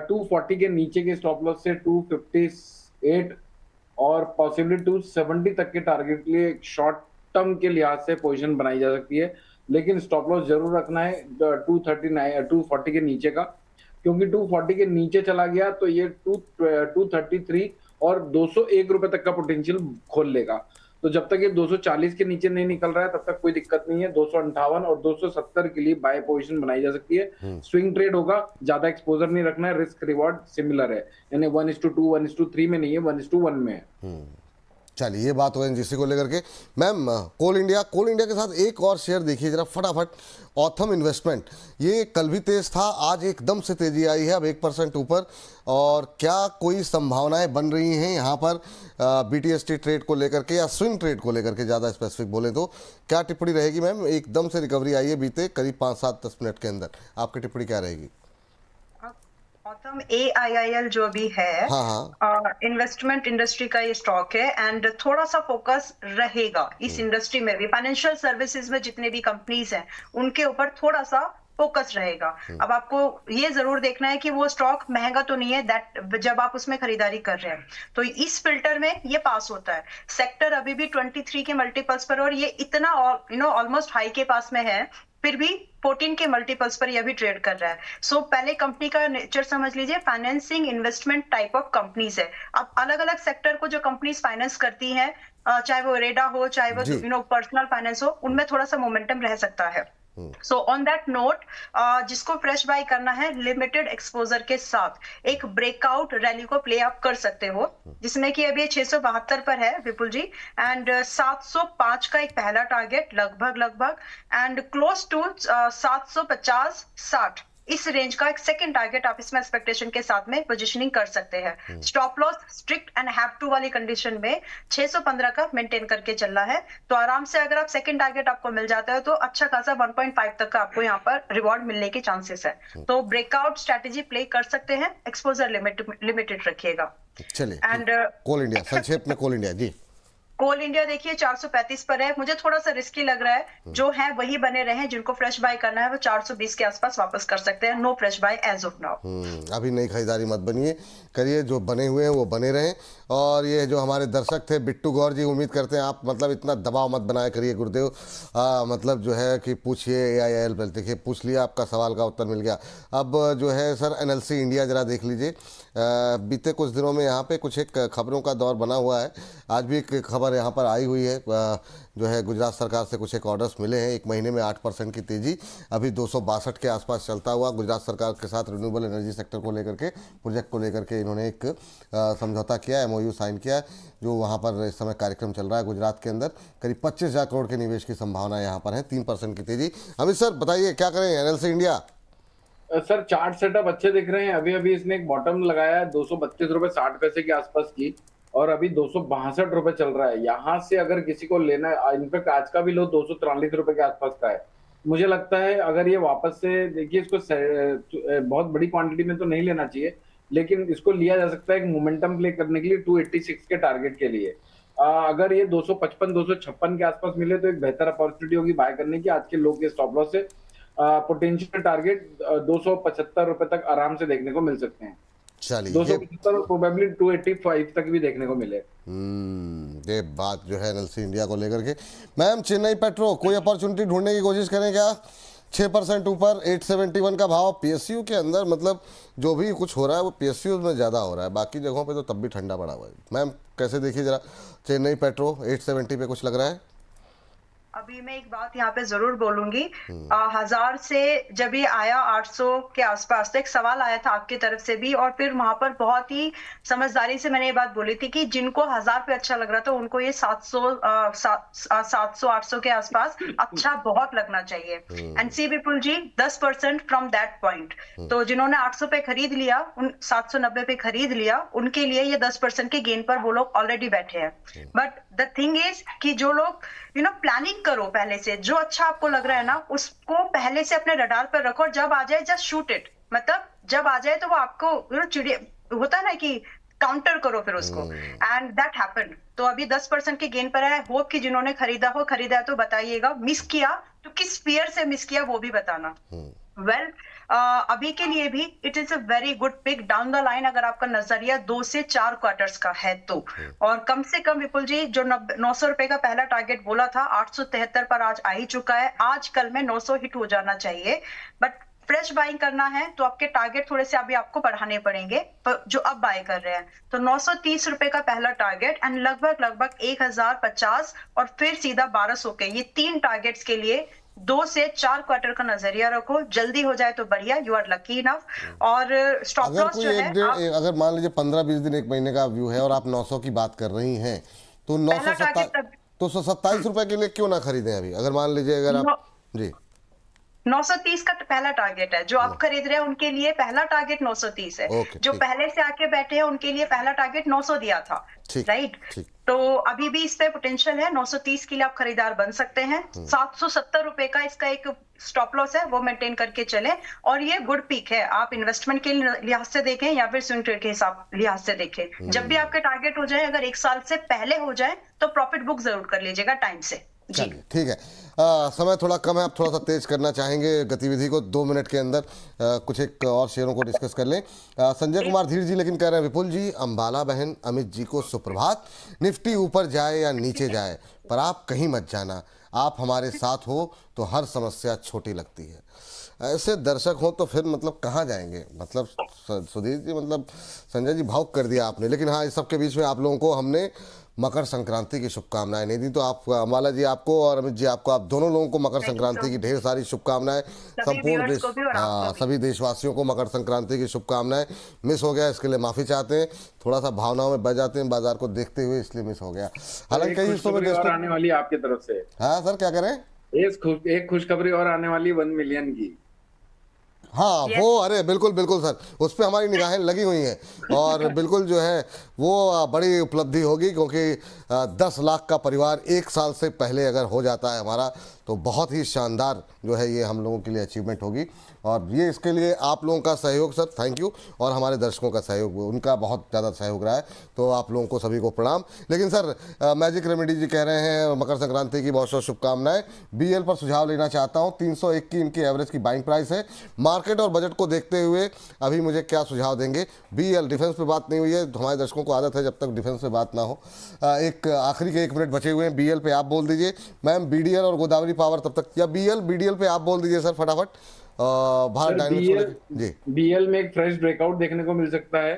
240 के नीचे के स्टॉप लॉस से 258 और पॉसिबली 270 तक के टारगेट के लिए शॉर्ट टर्म के लिहाज से पोजीशन बनाई जा सकती है, लेकिन स्टॉप लॉस जरूर रखना है 240 के नीचे का, क्योंकि 240 के नीचे चला गया तो ये 233 और 201 रुपए तक का पोटेंशियल खोल लेगा। तो जब तक ये 240 के नीचे नहीं निकल रहा है तब तक कोई दिक्कत नहीं है। 258 और 270 के लिए बाय पोजीशन बनाई जा सकती है। स्विंग ट्रेड होगा, ज्यादा एक्सपोजर नहीं रखना है, रिस्क रिवॉर्ड सिमिलर है, यानी 1:2 1:3 में नहीं है, 1:1 में है। चलिए, ये बात हो एनजीसी को लेकर के। मैम, कोल इंडिया के साथ एक और शेयर देखिए जरा फटाफट, ऑथम इन्वेस्टमेंट। ये कल भी तेज था, आज एकदम से तेजी आई है, अब 1% ऊपर। और क्या कोई संभावनाएं बन रही हैं यहाँ पर बीटीएसटी ट्रेड को लेकर के या स्विंग ट्रेड को लेकर के, ज़्यादा स्पेसिफिक बोले तो क्या टिप्पणी रहेगी मैम? एकदम से रिकवरी आई है बीते करीब 5-7-10 मिनट के अंदर, आपकी टिप्पणी क्या रहेगी? ऑथम AIIL जो भी है, हाँ, इन्वेस्टमेंट इंडस्ट्री का ये स्टॉक है एंड थोड़ा सा फोकस रहेगा इस इंडस्ट्री में भी। फाइनेंशियल सर्विसेज में जितने भी कंपनीज हैं उनके ऊपर थोड़ा सा फोकस रहेगा। अब आपको ये जरूर देखना है कि वो स्टॉक महंगा तो नहीं है, दैट जब आप उसमें खरीदारी कर रहे हैं तो इस फिल्टर में ये पास होता है। सेक्टर अभी भी 23 के मल्टीपल्स पर, और ये इतना ऑलमोस्ट हाई के पास में है, फिर भी 14 के मल्टीपल्स पर यह भी ट्रेड कर रहा है। सो पहले कंपनी का नेचर समझ लीजिए, financing investment type of companies है। अब अलग अलग सेक्टर को जो कंपनीज फाइनेंस करती हैं, चाहे वो रेडा हो, चाहे वो पर्सनल फाइनेंस हो, उनमें थोड़ा सा मोमेंटम रह सकता है। सो ऑन दैट नोट, जिसको फ्रेश बाय करना है लिमिटेड एक्सपोजर के साथ एक ब्रेकआउट रैली को प्ले अप कर सकते हो, जिसमें कि अभी 672 पर है विपुल जी, एंड 705 का एक पहला टारगेट लगभग एंड क्लोज टू 750-60 इस रेंज का एक सेकंड टारगेट आप इसमें एक्सपेक्टेशन के साथ में पोजीशनिंग कर सकते हैं। Stop loss strict and have to वाली कंडीशन में 615 का मेंटेन करके चल रहा है, तो आराम से अगर आप सेकंड टारगेट आपको मिल जाता है तो अच्छा खासा 1.5 तक का आपको यहाँ पर रिवॉर्ड मिलने के चांसेस है। तो ब्रेकआउट स्ट्रेटेजी प्ले कर सकते हैं, एक्सपोजर लिमिटेड रखिएगा। चलिए, एंड कोल इंडिया, संक्षेप में कोल इंडिया जी। कोल इंडिया देखिए 435 पर है, मुझे थोड़ा सा रिस्की लग रहा है। जो है वही बने रहे, जिनको फ्रेश बाय करना है वो 420 के आसपास वापस कर सकते हैं। No fresh buy as of now. अभी नई खरीदारी मत बनिए, करिए, जो बने हुए हैं वो बने रहें। और ये जो हमारे दर्शक थे बिट्टू गौर जी, उम्मीद करते हैं आप मतलब इतना दबाव मत बनाया करिए गुरुदेव, मतलब जो है कि पूछिए AIIL पर। देखिए, पूछ लिया, आपका सवाल का उत्तर मिल गया। अब जो है सर NLC इंडिया ज़रा देख लीजिए। बीते कुछ दिनों में यहाँ पे कुछ एक खबरों का दौर बना हुआ है। आज भी एक खबर यहाँ पर आई हुई है, जो है गुजरात सरकार से कुछ एक ऑर्डर्स मिले हैं, एक महीने में 8% की तेज़ी, अभी 262 के आसपास चलता हुआ। गुजरात सरकार के साथ रिन्यूएबल एनर्जी सेक्टर को लेकर के, प्रोजेक्ट को लेकर के इन्होंने एक समझौता किया, MOU साइन किया, जो वहाँ पर इस समय कार्यक्रम चल रहा है गुजरात के अंदर। करीब 25,000 करोड़ के निवेश की संभावना यहाँ पर है, 3% की तेज़ी। अमित सर बताइए क्या करें NLC India? Sir, chart setup अच्छे दिख रहे हैं। अभी अभी इसने एक बॉटम लगाया है 232 रुपए 60 पैसे के आसपास की, और अभी 262 रुपए चल रहा है। यहाँ से अगर किसी को लेना है, इनफैक्ट आज का भी लो 243 रुपए के आसपास का है। मुझे लगता है अगर ये वापस से, देखिए, इसको बहुत बड़ी क्वांटिटी में तो नहीं लेना चाहिए, लेकिन इसको लिया जा सकता है एक मोमेंटम प्ले करने के लिए 286 के टारगेट के लिए। अगर ये 255 256 के आसपास मिले तो एक बेहतर अपॉर्चुनिटी होगी बाय करने की। आज के लो के स्टॉप लॉस से पोटेंशियल टारगेट 275 रुपए तक आराम से देखने को मिल सकते हैं। चलिए, 275 और प्रोबेबली 285 तक भी देखने को मिले। ये बात जो है NLC इंडिया को लेकर के। मैम, चेन्नई पेट्रो कोई अपॉर्चुनिटी ढूंढने की कोशिश करें क्या? 6% ऊपर, 871 का भाव। PSU के अंदर मतलब जो भी कुछ हो रहा है वो PSU में ज़्यादा हो रहा है, बाकी जगहों पे तो तब भी ठंडा पड़ा हुआ है। मैम कैसे देखिए जरा, चेन्नई पेट्रो 870 पे कुछ लग रहा है? अभी मैं एक बात यहाँ पे जरूर बोलूंगी, 1000 से जब ये आया 800 के आसपास, तो एक सवाल आया था आपकी तरफ से भी, और फिर वहां पर बहुत ही समझदारी से मैंने ये बात बोली थी कि जिनको 1000 पे अच्छा लग रहा था उनको ये 700-800 के आसपास अच्छा बहुत लगना चाहिए। And see Vipul ji, 10% from that point, तो जिन्होंने 800 पे खरीद लिया, उन 790 पे खरीद लिया, उनके लिए ये 10% के गेन पर वो लोग ऑलरेडी बैठे हैं। बट द थिंग इज कि जो लोग प्लानिंग करो पहले से, जो अच्छा आपको लग रहा है ना उसको पहले से अपने रडार पर रखो, और जब आ जाए जस्ट शूट इट, मतलब जब आ जाए तो वो आपको चिड़िया होता है ना कि काउंटर करो फिर उसको, एंड दैट हैपेंड। तो अभी 10% के गेन पर है। होप कि जिन्होंने खरीदा है तो बताइएगा, मिस किया तो किस फियर से मिस किया वो भी बताना। वेल अभी के लिए भी it is a very good pick down the line, अगर आपका नजरिया 2 से 4 क्वार्टर्स का है तो। और कम से कम विपुल जी, जो 900 रुपए का पहला टारगेट बोला था 873 पर आज आ ही चुका है। आज कल में 900 हिट हो जाना चाहिए, बट फ्रेश बाइंग करना है तो आपके टारगेट थोड़े से अभी आपको बढ़ाने पड़ेंगे, पर जो अब बाय कर रहे हैं तो 930 रुपए का पहला टारगेट एंड लगभग 1050 और फिर सीधा 1200 के, ये 3 टारगेट्स के लिए 2 से 4 क्वार्टर का नजरिया रखो। जल्दी हो जाए तो बढ़िया, यू आर लकी इनफ। और स्टॉप अगर लॉस कोई जो एक है डेढ़ अगर मान लीजिए 15-20 दिन, एक महीने का व्यू है और आप 900 की बात कर रही हैं, तो पहला टारगेट 927 रुपए के लिए क्यों ना खरीदें अभी? अगर मान लीजिए अगर आप जी 930 का पहला टारगेट है, जो आप खरीद रहे हैं उनके लिए पहला टारगेट 930 है। ओके, जो ठीक। पहले से आके बैठे हैं उनके लिए पहला टारगेट 900 दिया था, ठीक, राइट? ठीक। तो अभी भी इस पे पोटेंशियल है, 930 के लिए आप खरीदार बन सकते हैं। 770 रुपए का इसका एक स्टॉप लॉस है, वो मेंटेन करके चले। और ये गुड पीक है, आप इन्वेस्टमेंट के लिहाज से देखें या फिर स्विंग ट्रेड के लिहाज से देखें। जब भी आपके टारगेट हो जाए, अगर 1 साल से पहले हो जाए तो प्रॉफिट बुक जरूर कर लीजिएगा टाइम से। जी चलिए ठीक है। समय थोड़ा कम है, आप थोड़ा सा तेज करना चाहेंगे गतिविधि को 2 मिनट के अंदर। कुछ एक और शेयरों को डिस्कस कर लें। संजय कुमार धीर जी लेकिन कह रहे हैं, विपुल जी, अंबाला बहन अमित जी को सुप्रभात। निफ्टी ऊपर जाए या नीचे जाए, पर आप कहीं मत जाना। आप हमारे साथ हो तो हर समस्या छोटी लगती है। ऐसे दर्शक हो तो फिर मतलब कहाँ जाएंगे? मतलब सुधीर जी, मतलब संजय जी, भावुक कर दिया आपने। लेकिन हाँ, इस सब के बीच में आप लोगों को हमने मकर संक्रांति की शुभकामनाएं नहीं दी, तो आप, अम्बाला जी आपको और अमित जी आपको, आप दोनों लोगों को मकर संक्रांति की ढेर सारी शुभकामनाएं। संपूर्ण देश, हाँ, सभी देशवासियों को मकर संक्रांति की शुभकामनाएं। मिस हो गया इसके लिए माफ़ी चाहते हैं, थोड़ा सा भावनाओं में बह जाते हैं बाजार को देखते हुए, इसलिए मिस हो गया। हालांकि कई हिस्सों में आने वाली है आपकी तरफ से। हाँ सर, क्या करें? एक खुशखबरी और आने वाली 1 मिलियन की। हाँ वो, अरे बिल्कुल बिल्कुल सर, उस पर हमारी निगाहें लगी हुई हैं और बिल्कुल जो है वो बड़ी उपलब्धि होगी, क्योंकि 10 लाख का परिवार 1 साल से पहले अगर हो जाता है हमारा, तो बहुत ही शानदार जो है ये हम लोगों के लिए अचीवमेंट होगी। और ये इसके लिए आप लोगों का सहयोग सर, थैंक यू, और हमारे दर्शकों का सहयोग, उनका बहुत ज़्यादा सहयोग रहा है, तो आप लोगों को सभी को प्रणाम। लेकिन सर मैजिक रेमेडी जी कह रहे हैं मकर संक्रांति की बहुत बहुत शुभकामनाएं। बीएल पर सुझाव लेना चाहता हूं, 301 की इनकी एवरेज की बाइंग प्राइस है। मार्केट और बजट को देखते हुए अभी मुझे क्या सुझाव देंगे? बीएल, डिफेंस पे बात नहीं हुई है, हमारे दर्शकों को आदत है जब तक डिफेंस पे बात ना हो। एक आखिरी के 1 मिनट बचे हुए हैं, बीएल पे आप बोल दीजिए मैम, बीडीएल और गोदावरी पावर तब तक, या बीडीएल पे आप बोल दीजिए सर फटाफट। भारत डायनेमिक्स जी, बीएल में एक फ्रेश ब्रेकआउट देखने को मिल सकता है।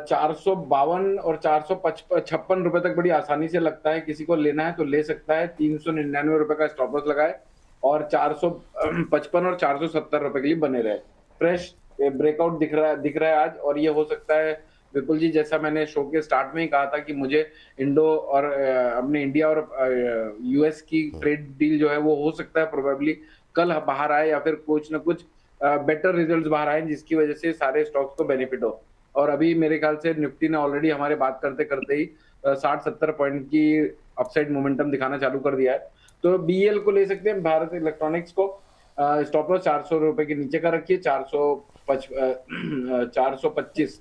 452 और 456 रुपए तक बड़ी आसानी से लगता है, किसी को लेना है तो ले सकता है। 399 रुपए का स्टॉप लॉस लगाए और 455 और 470 रुपए के लिए बने रहे। फ्रेश ब्रेकआउट दिख रहा है आज, और ये हो सकता है विपुल जी, जैसा मैंने शो के स्टार्ट में ही कहा था कि मुझे इंडो और अपने इंडिया और यूएस की ट्रेड डील जो है वो हो सकता है प्रोबेबली कल बाहर आए, या फिर कुछ ना कुछ बेटर रिजल्ट्स बाहर आए जिसकी वजह से सारे स्टॉक्स को बेनिफिट हो। और अभी मेरे ख्याल से निफ्टी ने ऑलरेडी हमारे बात करते करते ही 60-70 पॉइंट की अपसाइड मोमेंटम दिखाना चालू कर दिया है। तो बीएल को ले सकते हैं। भारत इलेक्ट्रॉनिक्स को स्टॉप लॉस 400 रुपए के नीचे का रखिए, 425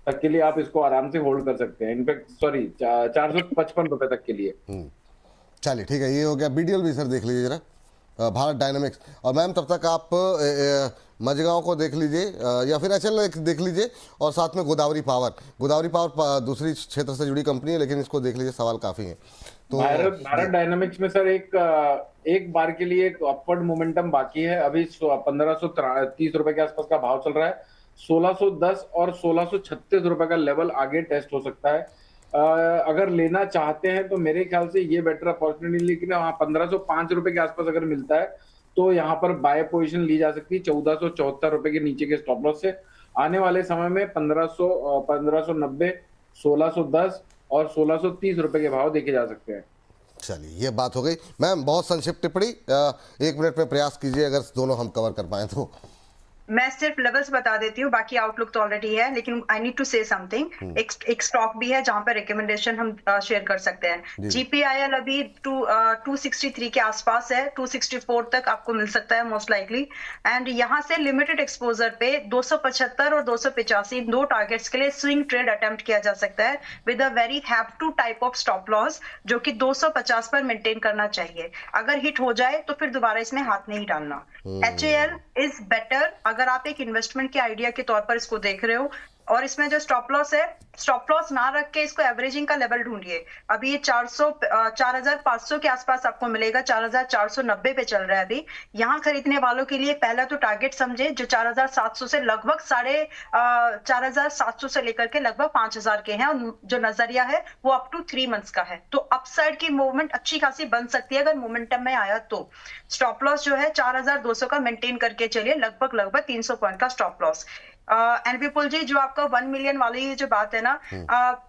तक के लिए आप इसको आराम से होल्ड कर सकते हैं। इनफैक्ट 455 रुपए तक के लिए। चलिए ठीक है, ये हो गया। बीडीएल भी सर देख लीजिए जरा, भारत डायनामिक्स। और मैम तब तक आप मजगांव को देख लीजिए, या फिर एचएल देख लीजिए, और साथ में गोदावरी पावर दूसरी क्षेत्र से जुड़ी कंपनी है, लेकिन इसको देख लीजिए, सवाल काफ़ी है। तो भारत डायनामिक्स में सर एक बार के लिए एक अपवर्ड मोमेंटम बाकी है। अभी 1530 रुपए के आसपास का भाव चल रहा है। 1610 और 1636 रुपए का लेवल आगे टेस्ट हो सकता है। अगर लेना चाहते हैं तो मेरे ख्याल से ये बेटर अपॉर्चुनिटी, लेकिन हाँ 1505 रुपए के आसपास अगर मिलता है तो यहाँ पर बाय पोजीशन ली जा सकती है 1474 रुपए के नीचे के स्टॉप लॉस से। आने वाले समय में 1590, 1610 और 1630 रुपए के भाव देखे जा सकते हैं। चलिए ये बात हो गई। मैम बहुत संक्षिप्त टिप्पणी 1 मिनट में प्रयास कीजिए, अगर दोनों हम कवर कर पाए तो। मैं सिर्फ लेवल्स बता देती हूँ, बाकी आउटलुक तो ऑलरेडी है, लेकिन I need to say something. एक स्टॉक भी है जहां पर रिकमेंडेशन हम शेयर कर सकते हैं। GPIL अभी 263 के आसपास है, 264 तक आपको मिल सकता है मोस्ट लाइकली। एंड यहाँ से लिमिटेड एक्सपोजर पे 275 और 285 दो टारगेट्स के लिए स्विंग ट्रेड अटेम्प्ट किया जा सकता है with a very have to type of stop loss, जो कि 250 पर मेंटेन करना चाहिए। अगर हिट हो जाए तो फिर दोबारा इसमें हाथ नहीं डालना। HAL इज बेटर अगर आप एक इन्वेस्टमेंट के आइडिया के तौर पर इसको देख रहे हो। और इसमें जो स्टॉप लॉस है, स्टॉप लॉस ना रख के इसको एवरेजिंग का लेवल ढूंढिए। अभी ये 4500 के आसपास आपको मिलेगा, 4490 पे चल रहा है अभी। यहाँ खरीदने वालों के लिए पहला तो टारगेट समझे जो 4700 से लगभग 4700 से लेकर के लगभग 5000 के हैं, और जो नजरिया है वो अप टू 3 मंथ्स का है। तो अपसाइड की मूवमेंट अच्छी खासी बन सकती है अगर मोमेंटम में आया तो। स्टॉप लॉस जो है 4200 का मेंटेन करके चलिए, लगभग 300 पॉइंट का स्टॉप लॉस। एंड विपुल जी, जो आपका 1 मिलियन वाली ये जो बात है ना,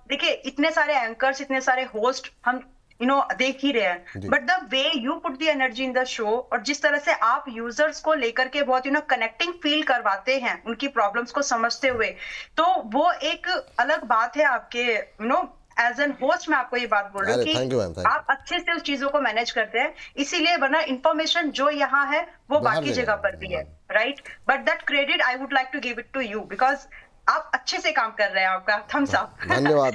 देखिए इतने सारे एंकर्स, इतने सारे होस्ट हम देख ही रहे हैं, but the way you put the energy in the show, और जिस तरह से आप यूजर्स को लेकर के बहुत कनेक्टिंग फील करवाते हैं उनकी प्रॉब्लम्स को समझते हुए, तो वो एक अलग बात है आपके एज एन होस्ट। मैं आपको ये बात बोल रही हूँ कि आप अच्छे से उस चीजों को मैनेज करते हैं, इसीलिए वरना इंफॉर्मेशन जो यहाँ है वो बाकी जगह पर भी है, right? But that credit I would like to give it to you, because आप अच्छे से काम कर रहे हैं। आपका थम्स अप।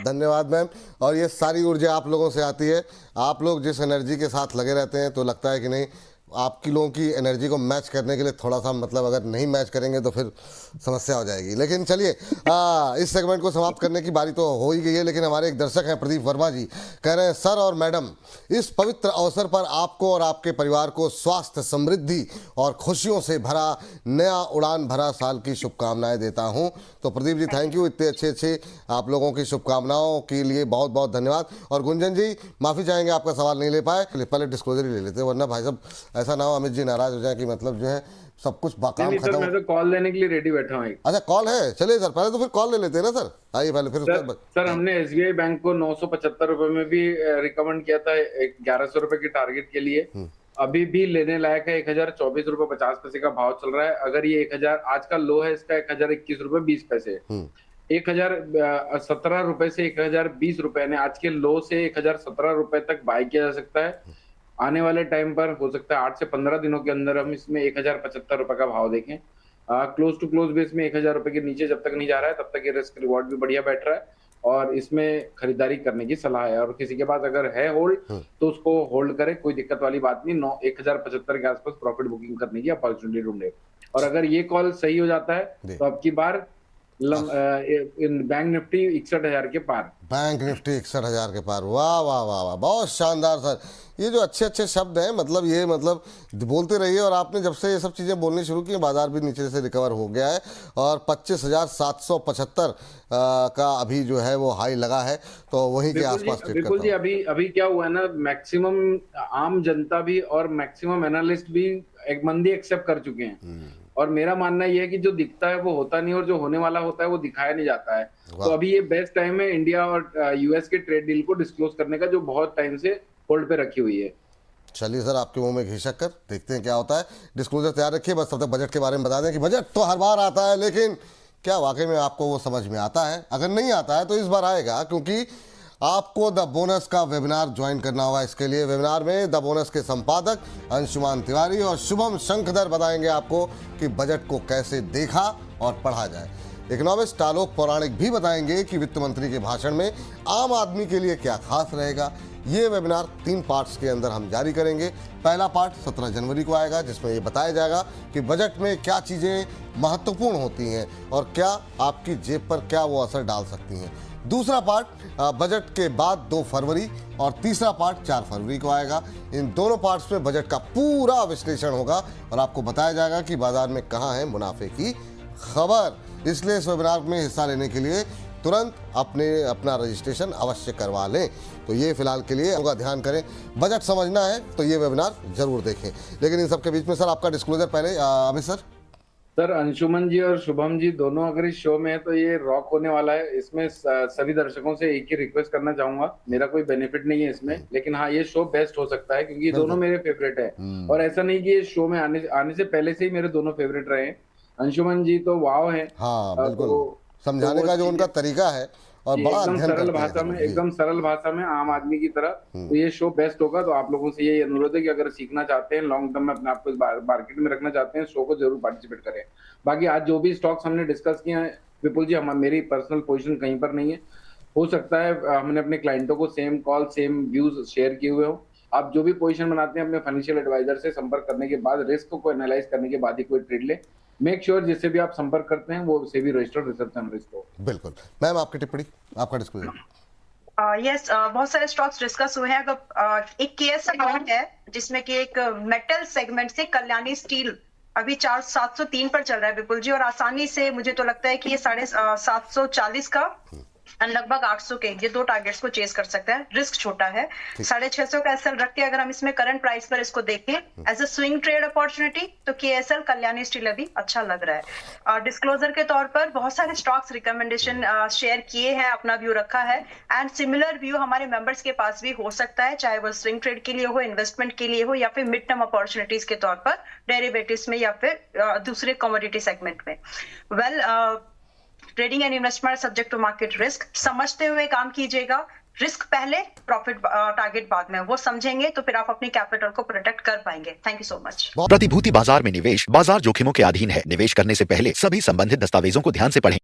धन्यवाद मैम। और ये सारी ऊर्जा आप लोगों से आती है। आप लोग जिस एनर्जी के साथ लगे रहते हैं, तो लगता है कि नहीं, आपकी लोगों की एनर्जी को मैच करने के लिए थोड़ा सा, मतलब अगर नहीं मैच करेंगे तो फिर समस्या हो जाएगी। लेकिन चलिए, इस सेगमेंट को समाप्त करने की बारी तो हो ही गई है, लेकिन हमारे एक दर्शक हैं प्रदीप वर्मा जी, कह रहे हैं सर और मैडम, इस पवित्र अवसर पर आपको और आपके परिवार को स्वास्थ्य, समृद्धि और खुशियों से भरा नया उड़ान भरा साल की शुभकामनाएं देता हूं। तो प्रदीप जी, थैंक यू, इतने अच्छे आप लोगों की शुभकामनाओं के लिए बहुत बहुत धन्यवाद। और गुंजन जी, माफ़ी चाहेंगे आपका सवाल नहीं ले पाए, पहले डिस्क्लोजर ही ले लेते, वरना भाई साहब ऐसा ना हो अमित जी नाराज हो जाए कि मतलब जो है सब कुछ बाकाम खत्म। मैं तो कॉल लेने के लिए रेडी बैठा हूँ। अच्छा, कॉल है, चलिए सर, पहले तो फिर कॉल ले लेते हैं ना सर, आइए पहले फिर सर हमने SBI बैंक को 975 रुपए में भी रिकमेंड किया था 1100 रुपए के टारगेट के लिए। अभी भी लेने लायक है। 1024 रुपए 50 पैसे का भाव चल रहा है। अगर ये 1000 आज का लो है, इसका 1021 रुपए 20 पैसे, 1017 रुपए से 1020 रुपए ने आज के लो से 1017 रुपए तक बाय किया जा सकता है। आने वाले टाइम पर हो सकता है 8 से 15 दिनों के अंदर हम इसमें 1075 रुपए का भाव देखें। क्लोज टू क्लोज बेस में 1000 रुपए के नीचे जब तक नहीं जा रहा है, तब तक ये रिस्क रिवॉर्ड भी बढ़िया बैठ रहा है, और इसमें खरीदारी करने की सलाह है। और किसी के पास अगर है होल्ड तो उसको होल्ड करे, कोई दिक्कत वाली बात नहीं। 1075 के आसपास प्रॉफिट बुकिंग करने की अपॉर्चुनिटी ढूंढे। और अगर ये कॉल सही हो जाता है तो अब की बार बैंक निफ्टी 61,000 के पार, बैंक निफ्टी 61,000 के पार। वाह वाह वाह वाह, बहुत शानदार सर। ये जो अच्छे अच्छे शब्द हैं, मतलब ये मतलब बोलते रहिए। और आपने जब से ये सब चीज़ें बोलनी शुरू की, बाजार भी नीचे से रिकवर हो गया है और 25,775 का अभी जो है वो हाई लगा है, तो वहीं के आसपास ट्रेड बिल्कुल जी। अभी क्या हुआ है ना, मैक्सिमम आम जनता भी और मैक्सिमम एनालिस्ट भी एक मंदी एक्सेप्ट कर चुके हैं। और मेरा मानना यह है कि जो दिखता है वो होता नहीं, और जो होने वाला होता है वो दिखाया नहीं जाता है। तो अभी ये बेस्ट टाइम है इंडिया और US के ट्रेड डील को डिस्क्लोज करने का, जो बहुत टाइम से होल्ड पे रखी हुई है। चलिए सर, आपके मुंह में घी शक्कर, देखते हैं क्या होता है। डिस्क्लोजर तैयार रखिए। बस तब तक बजट के बारे में बता दें कि बजट तो हर बार आता है, लेकिन क्या वाकई में आपको वो समझ में आता है? अगर नहीं आता है तो इस बार आएगा, क्योंकि आपको द बोनस का वेबिनार ज्वाइन करना होगा। इसके लिए वेबिनार में द बोनस के संपादक अंशुमान तिवारी और शुभम शंखधर बताएंगे आपको कि बजट को कैसे देखा और पढ़ा जाए। इकोनॉमिस्ट आलोक पौराणिक भी बताएंगे कि वित्त मंत्री के भाषण में आम आदमी के लिए क्या खास रहेगा। ये वेबिनार 3 पार्ट्स के अंदर हम जारी करेंगे। पहला पार्ट 17 जनवरी को आएगा, जिसमें ये बताया जाएगा कि बजट में क्या चीज़ें महत्वपूर्ण होती हैं और क्या आपकी जेब पर क्या वो असर डाल सकती हैं। दूसरा पार्ट बजट के बाद 2 फरवरी और तीसरा पार्ट 4 फरवरी को आएगा। इन दोनों पार्ट्स में बजट का पूरा विश्लेषण होगा और आपको बताया जाएगा कि बाजार में कहाँ है मुनाफे की खबर। इसलिए इस वेबिनार में हिस्सा लेने के लिए तुरंत अपना रजिस्ट्रेशन अवश्य करवा लें। तो ये फिलहाल के लिए होगा, ध्यान करें। बजट समझना है तो ये वेबिनार जरूर देखें। लेकिन इन सबके बीच में सर आपका डिस्क्लोजर पहले, अमित सर। अंशुमन जी और शुभम जी दोनों अगर इस शो में है तो ये रॉक होने वाला है। इसमें सभी दर्शकों से एक ही रिक्वेस्ट करना चाहूंगा, मेरा कोई बेनिफिट नहीं है इसमें, लेकिन हाँ ये शो बेस्ट हो सकता है क्योंकि ये दोनों मेरे फेवरेट है। और ऐसा नहीं कि ये शो में आने से पहले से ही मेरे दोनों फेवरेट रहे हैं। अंशुमन जी तो वाव है। हाँ बिल्कुल, तो समझाने वो का जो उनका चीजें तरीका है और बड़ा एकदम अध्ययन सरल करते हैं भाषा सब में, लोग। जी। एकदम सरल भाषा में आम आदमी की तरह, तो ये शो बेस्ट होगा। तो आप लोगों से ये अनुरोध है कि अगर सीखना चाहते हैं, लॉन्ग टर्म में अपने आप को इस मार्केट में रखना चाहते हैं, शो को जरूर पार्टिसिपेट करें। बाकी आज जो भी स्टॉक्स हमने डिस्कस किए हैं विपुल जी, हम मेरी पर्सनल पोजीशन कहीं पर नहीं है। हो सकता है हमने अपने क्लाइंटों को same call same views share किए हुए हो। आप जो भी पोजीशन बनाते हैं अपने फाइनेंशियल एडवाइजर से संपर्क करने के बाद, रिस्क को एनालाइज करने के बाद ही कोई ट्रेड ले। मेक श्योर जिससे भी आप संपर्क करते हैं वो सेबी रजिस्टर्ड रिसर्च एनालिस्ट हो। बिल्कुल मैम, आपकी टिप्पणी, आपका डिस्क्लोजर। यस, बहुत सारे स्टॉक्स डिस्कस हुए हैं। अगर एक केएसएल अकाउंट है जिसमें कि एक मेटल सेगमेंट से कल्याणी स्टील अभी 4703 पर चल रहा है विपुल जी, और आसानी से मुझे तो लगता है कि ये 740 का लगभग 800 के ये दो टारगेट्स को चेस कर सकता है। रिस्क छोटा है, 650 का एसएल रख के अगर हम इसमें करंट प्राइस पर इसको देखें as a swing trade opportunity, तो केएसएल कल्याणी स्टील अभी अच्छा लग रहा है। डिस्क्लोजर के तौर पर बहुत सारे स्टॉक्स रिकमेंडेशन शेयर किए हैं, अपना व्यू रखा है, एंड सिमिलर व्यू हमारे मेंबर्स के पास भी हो सकता है, चाहे वो स्विंग ट्रेड के लिए हो, इन्वेस्टमेंट के लिए हो, या फिर मिड टर्म अपॉर्चुनिटीज के तौर पर डेरिवेटिव्स में या फिर दूसरे कमोडिटी सेगमेंट में। Well, trading and investment subject to market risk, समझते हुए काम कीजिएगा। रिस्क पहले, प्रॉफिट टारगेट बाद में, वो समझेंगे तो फिर आप अपनी कैपिटल को प्रोटेक्ट कर पाएंगे। Thank you so much. प्रतिभूति बाजार में निवेश बाजार जोखिमों के अधीन है। निवेश करने से पहले सभी संबंधित दस्तावेजों को ध्यान से पढ़ें।